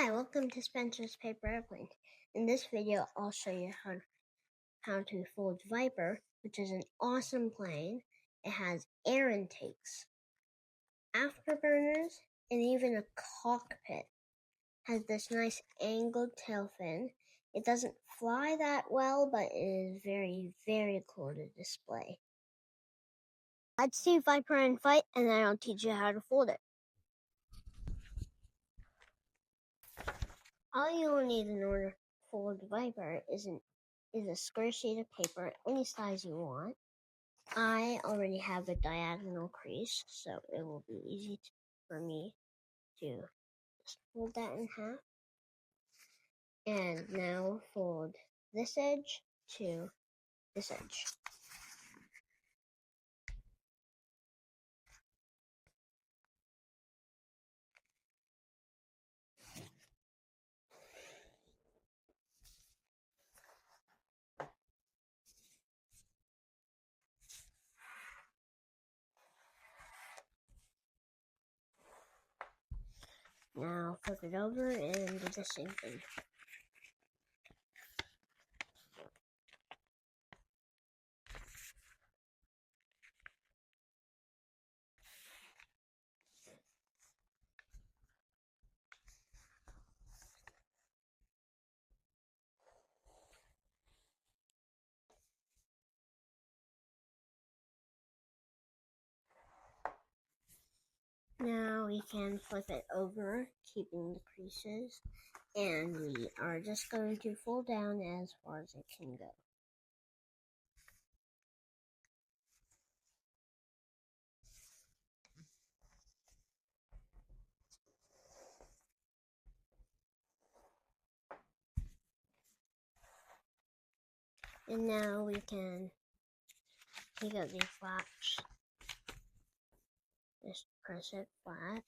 Hi, welcome to Spencer's Paper Airplane. In this video, I'll show you how to fold Viper, which is an awesome plane. It has air intakes, afterburners, and even a cockpit. Has this nice angled tail fin. It doesn't fly that well, but it is very, very cool to display. Let's see Viper in flight, and then I'll teach you how to fold it. All you will need in order to fold Viper is a square sheet of paper, any size you want. I already have a diagonal crease, so it will be easy for me to just fold that in half. And now fold this edge to this edge. Now flip it over and do the same thing. Now we can flip it over, keeping the creases, and we are just going to fold down as far as it can go. And now we can take out these flaps, just press it flat,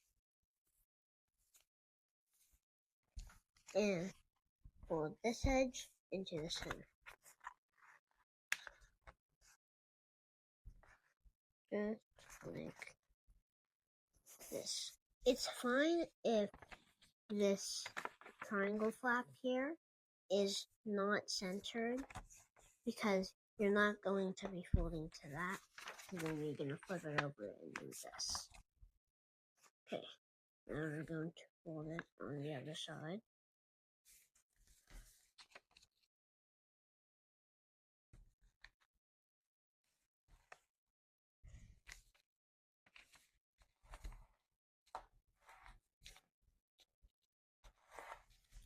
and fold this edge into the center. Just like this. It's fine if this triangle flap here is not centered, because you're not going to be folding to that, and then you're going to flip it over and do this. Okay, now we're going to fold it on the other side.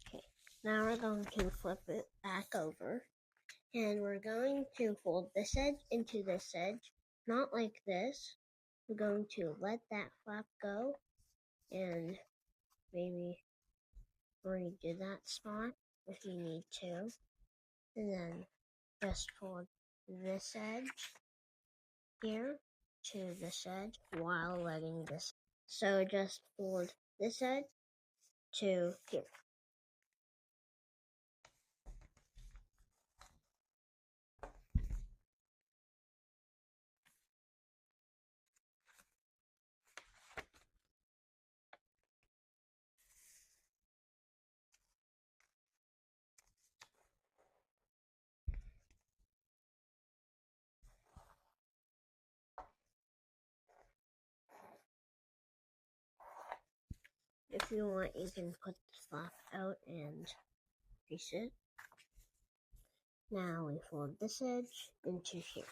Okay, now we're going to flip it back over, and we're going to fold this edge into this edge, not like this. We're going to let that flap go and maybe redo that spot if you need to. And then just fold this edge here to this edge while letting this. So just fold this edge to here. If you want, you can put the flap out and crease it. Now we fold this edge into here.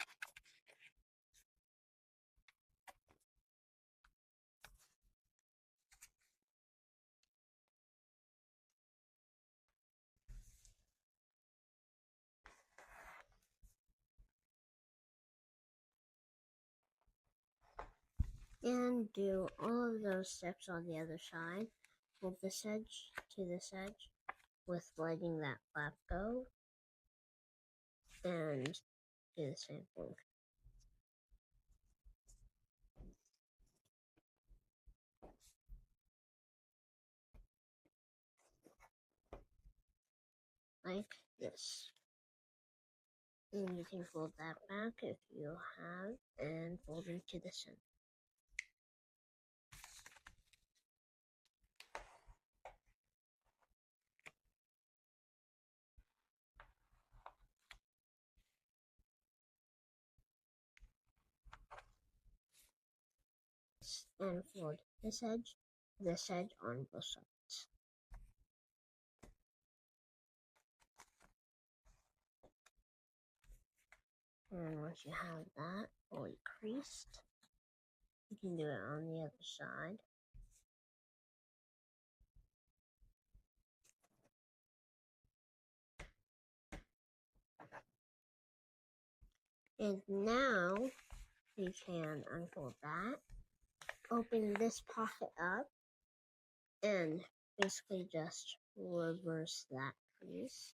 And do all of those steps on the other side. Fold this edge to this edge with letting that flap go. And do the same thing. Like this. And you can fold that back if you have, and fold into the center. and fold this edge on both sides. And once you have that fully creased, you can do it on the other side. And now you can unfold that, open this pocket up, and basically just reverse that crease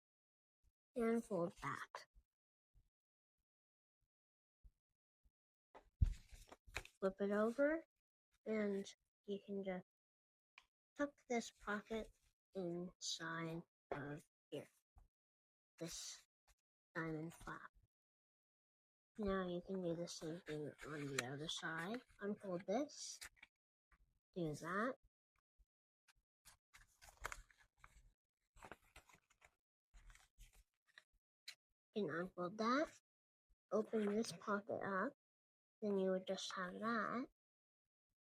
and fold back. Flip it over, and you can just tuck this pocket inside of here, this diamond flap. Now you can do the same thing on the other side. Unfold this, do that. You can unfold that, open this pocket up, then you would just have that.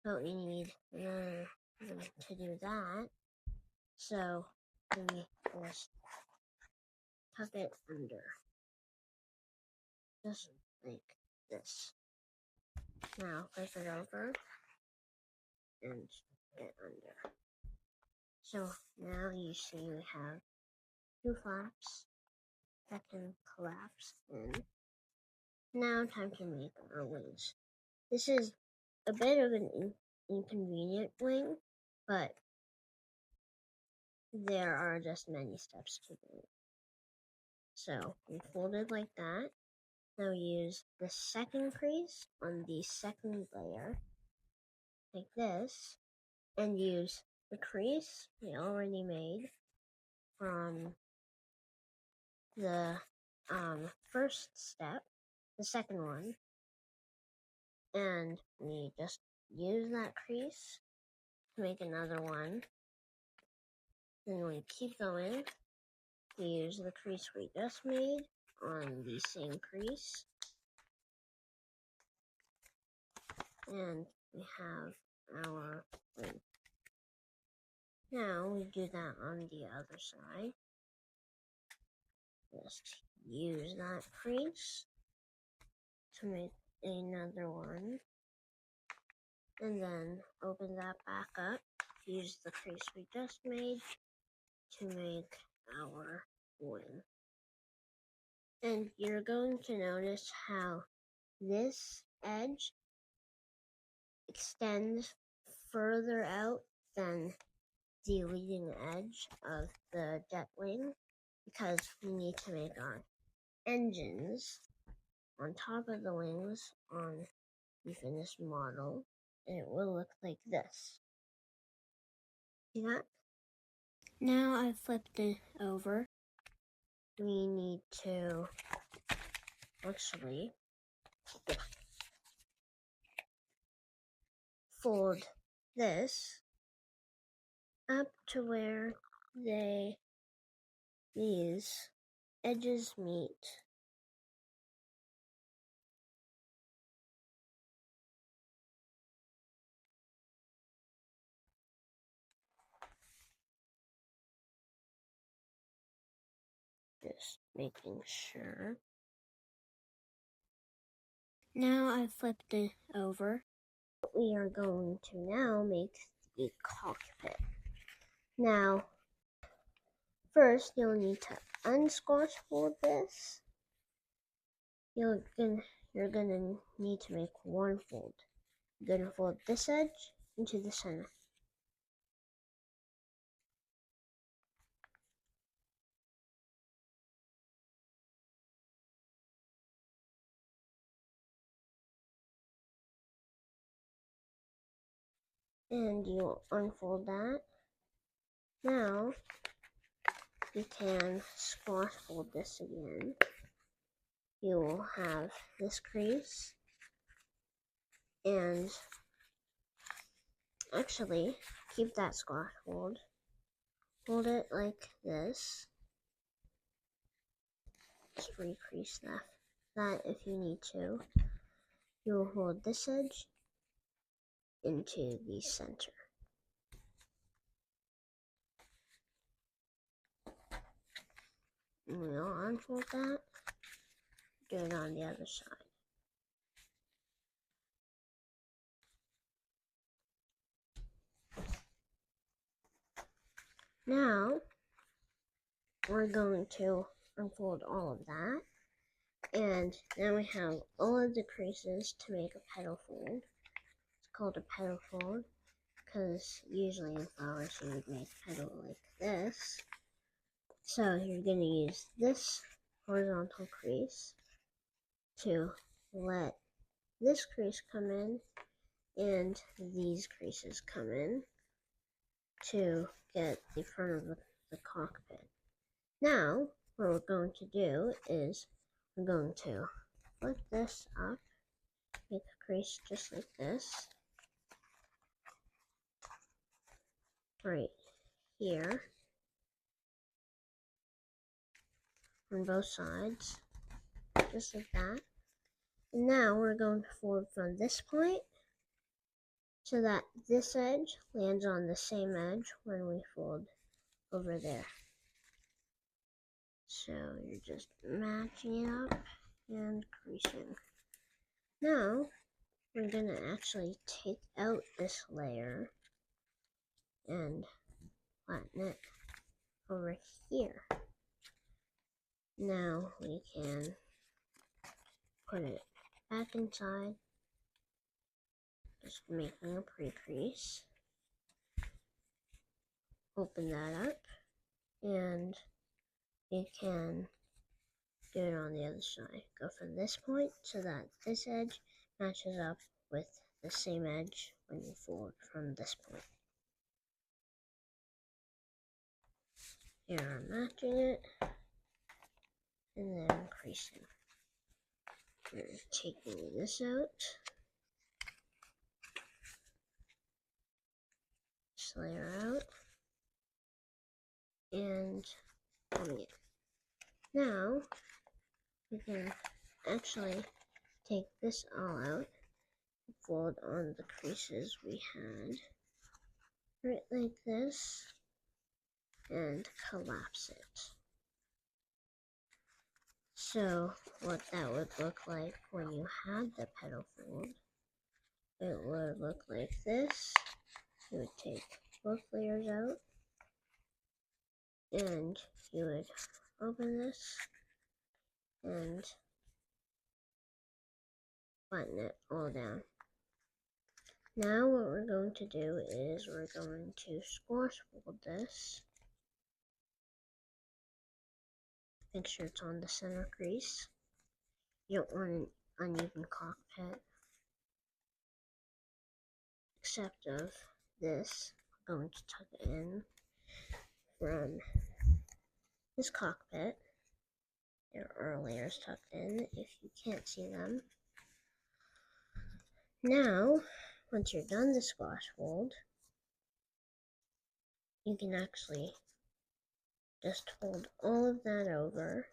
But we need to do that. So we just tuck it under, just like this. Now flip it over and get under. So now you see we have two flaps that can collapse in. Now time to make our wings. This is a bit of an inconvenient wing, but there are just many steps to do it. So we fold it like that. Now use the second crease on the second layer, like this, and use the crease we already made from the first step, the second one, and we just use that crease to make another one. Then we keep going. We use the crease we just made on the same crease, and we have our wing. Now we do that on the other side. Just use that crease to make another one, and then open that back up. Use the crease we just made to make our wing. And you're going to notice how this edge extends further out than the leading edge of the jet wing, because we need to make our engines on top of the wings on the finished model, and it will look like this. See that? Now I've flipped it over. We need to actually fold this up to where these edges meet. Just making sure. Now I've flipped it over. We are going to now make the cockpit. Now, first you'll need to unsquash fold this. You're gonna need to make one fold. You're gonna fold this edge into the center. And you'll unfold that. Now you can squash fold this again. You will have this crease, and actually keep that squash fold. Hold it like this. Just recrease that if you need to. You will hold this edge into the center. And we'll unfold that, do it on the other side. Now, we're going to unfold all of that. And now we have all of the creases to make a petal fold. It's called a petal fold because usually in flowers you would make a petal like this. So you're going to use this horizontal crease to let this crease come in and these creases come in to get the front of the cockpit. Now, what we're going to do is we're going to flip this up, make a crease just like this, right here, on both sides, just like that. And now we're going to fold from this point so that this edge lands on the same edge when we fold over there. So you're just matching it up and creasing. Now we're going to actually take out this layer and flatten it over here. Now we can put it back inside, just making a pre-crease. Open that up, and we can do it on the other side. Go from this point so that this edge matches up with the same edge when you fold from this point. Here I'm matching it, and then creasing. We're taking this out, this layer out, and putting it. Now we can actually take this all out, fold on the creases we had, right like this, and collapse it. So what that would look like when you had the petal fold, it would look like this. You would take both layers out, and you would open this and flatten it all down. Now what we're going to do is we're going to squash fold this. Make sure it's on the center crease. You don't want an uneven cockpit. Except of this, I'm going to tuck it in from this cockpit. There are layers tucked in if you can't see them. Now, once you're done the squash fold, you can actually just fold all of that over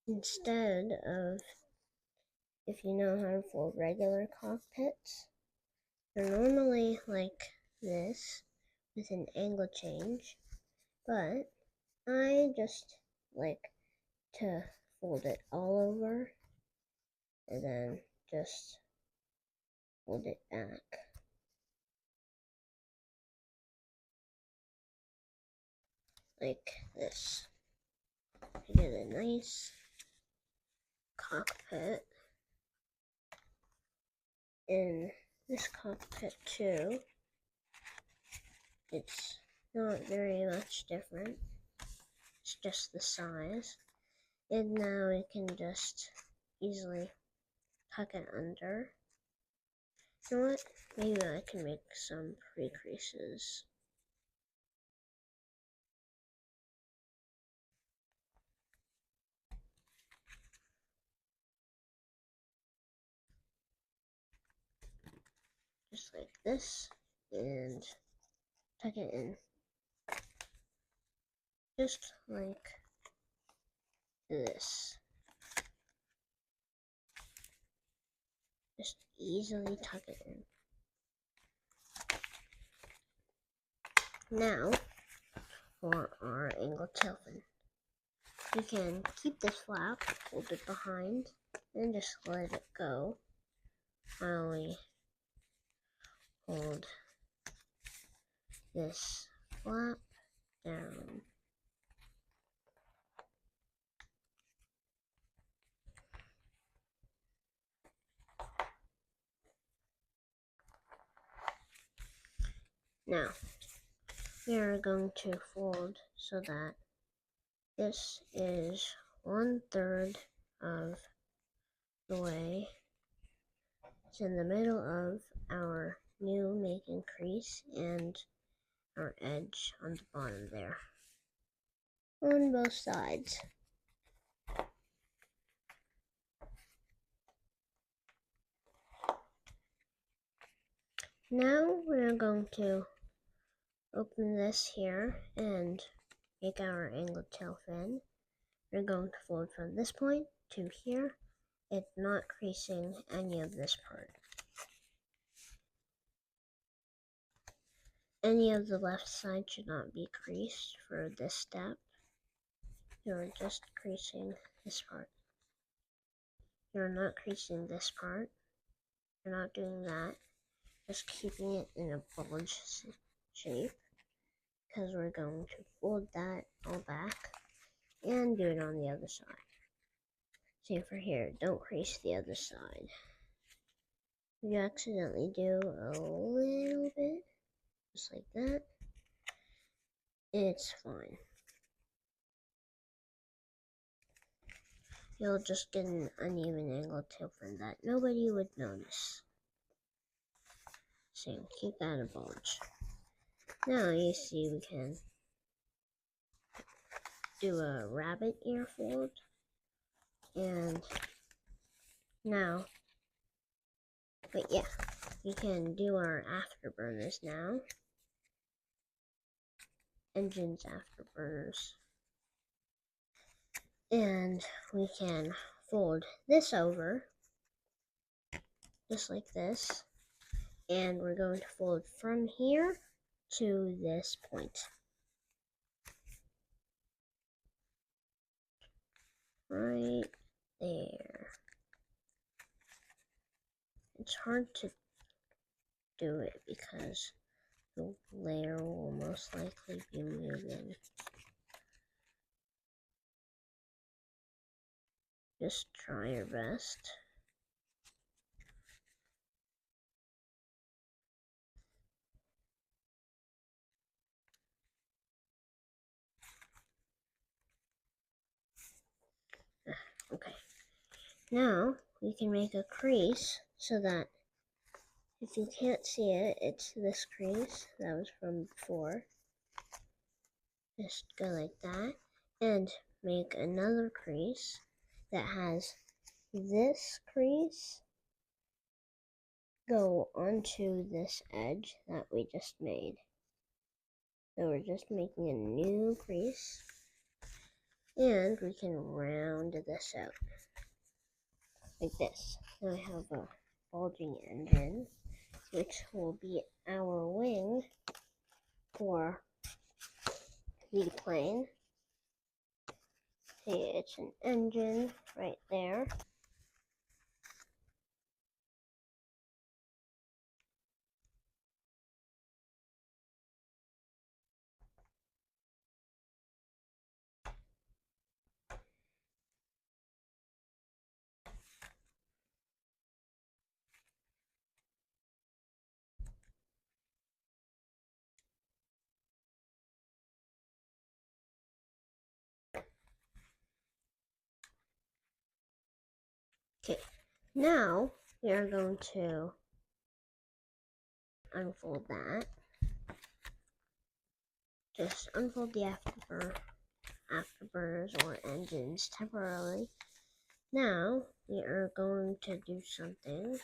instead of, if you know how to fold regular cockpits, they're normally like this with an angle change, but I just like to fold it all over and then just fold it back. Like this. I get a nice cockpit. In this cockpit too, it's not very much different. It's just the size. And now we can just easily tuck it under. You know what? Maybe I can make some pre-creases. Just like this, and tuck it in. Just like this. Just easily tuck it in. now for our angled tailfin. You can keep this flap, hold it behind, and just let it go while we hold this flap down. Now, we are going to fold so that this is 1/3 of the way. It's in the middle of our new making crease and our edge on the bottom there. On both sides. Now we're going to open this here and make our angled tail fin. We're going to fold from this point to here, it's not creasing any of this part. Any of the left side should not be creased for this step. You're just creasing this part. You're not creasing this part. You're not doing that. Just keeping it in a bulge shape, because we're going to fold that all back and do it on the other side. Same for here, don't crease the other side. If you accidentally do a little bit, just like that, it's fine. You'll just get an uneven angled tail fin that nobody would notice. So keep that a bulge. Now you see we can do a rabbit ear fold. And now, but yeah, we can do our afterburners now. Engines afterburners. And we can fold this over, just like this. And we're going to fold from here to this point. Right there. It's hard to do it because the layer will most likely be moving. Just try your best. Okay. Now we can make a crease so that if you can't see it, it's this crease that was from before. Just go like that and make another crease that has this crease go onto this edge that we just made. So we're just making a new crease and we can round this out like this. Now I have a bulging engine, which will be our wing for the plane. See, it's an engine right there. Okay, now we are going to unfold that. Just unfold the afterburners or engines temporarily. Now we are going to do something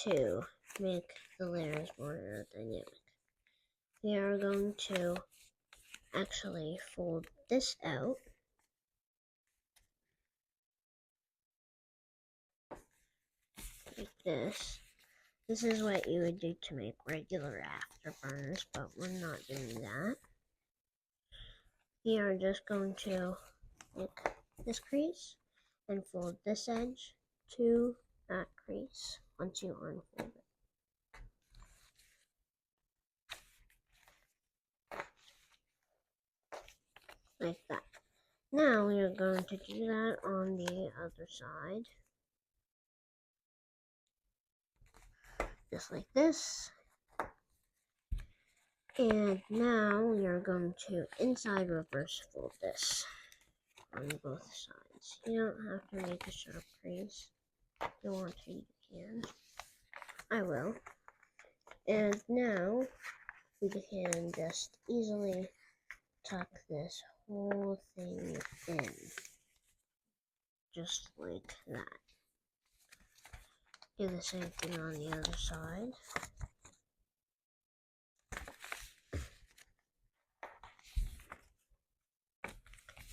to make the layers more aerodynamic. We are going to actually fold this out like this, This is what you would do to make regular afterburners, but we're not doing that. We are just going to make this crease and fold this edge to that crease once you unfold it. Like that. Now we are going to do that on the other side. Just like this. And now we are going to inside reverse fold this on both sides. You don't have to make a sharp crease. If you want to, you can. I will. And now we can just easily tuck this whole thing in. Just like that. Do the same thing on the other side.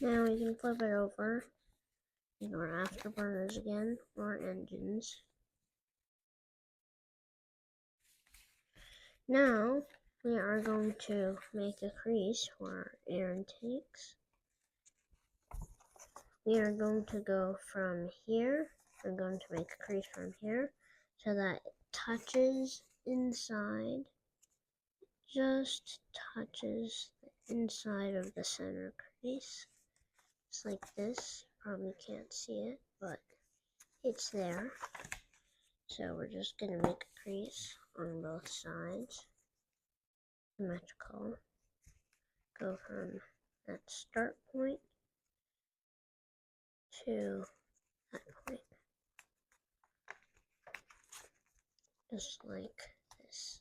Now we can flip it over. Ignore afterburners again, or engines. Now we are going to make a crease for air intakes. We are going to go from here. We're going to make a crease from here so that it touches inside. Just touches the inside of the center crease. Just like this. Probably can't see it, but it's there. So we're just going to make a crease on both sides. Symmetrical. Go from that start point to that point. Just like this.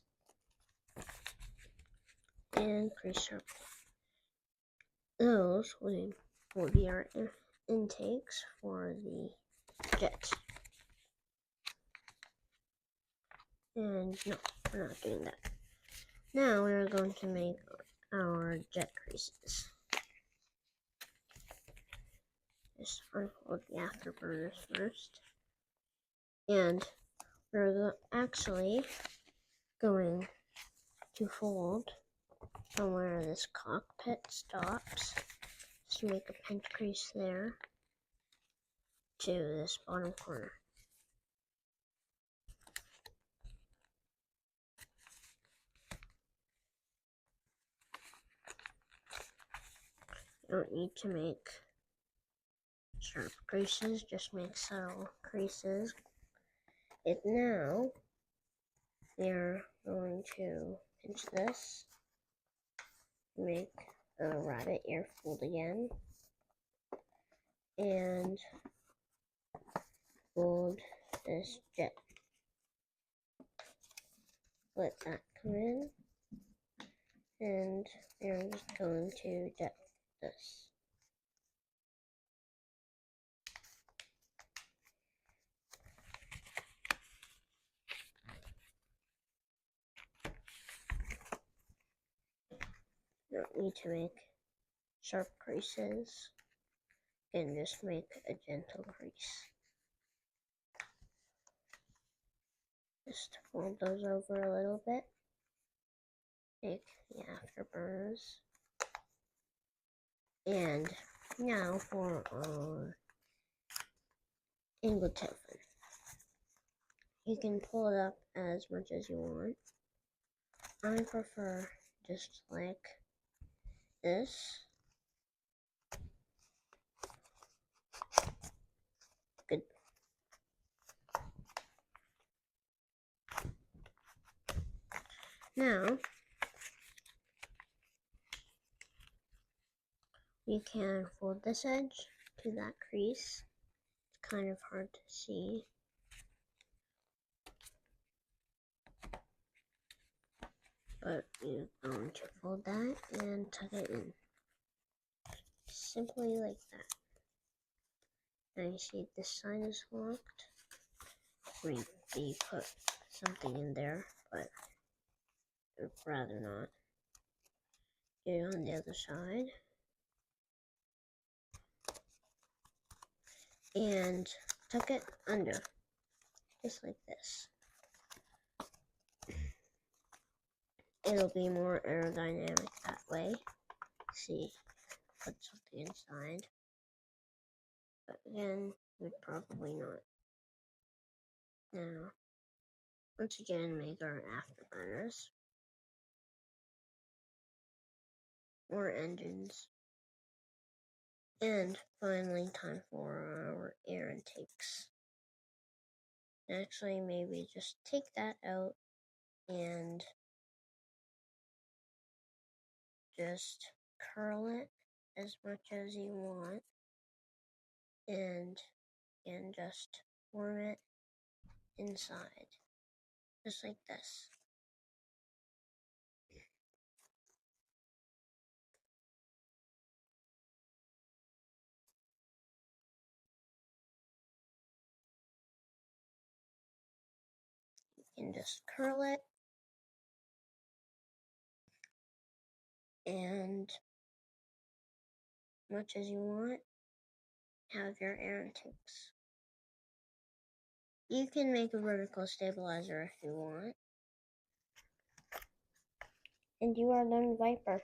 And crease sharp. Those will be our intakes for the jets. And no, we're not doing that. Now we're going to make our jet creases. Just unfold the afterburners first. And we're actually going to fold from where this cockpit stops. Just make a pinch crease there to this bottom corner. You don't need to make sharp creases, just make subtle creases. Now we're going to pinch this, make a rabbit ear fold again, and fold this jet. Let that come in, and we're just going to jet this. You don't need to make sharp creases, and just make a gentle crease. Just fold those over a little bit. Make the afterburners. And now for our angled tailfin. You can pull it up as much as you want. I prefer just like this. Good. Now we can fold this edge to that crease. It's kind of hard to see. But we're going to fold that and tuck it in. Simply like that. Now you see this side is locked. We put something in there, but I'd rather not. Do it on the other side. And tuck it under, just like this. it'll be more aerodynamic that way. See, put something inside. But again, we'd probably not. Now, once again, make our afterburners. More engines. And finally, time for our air intakes. Actually, maybe just take that out and just curl it as much as you want. And just form it inside. Just like this. You can just curl it and much as you want, have your air intakes. You can make a vertical stabilizer if you want. And you are done, Viper.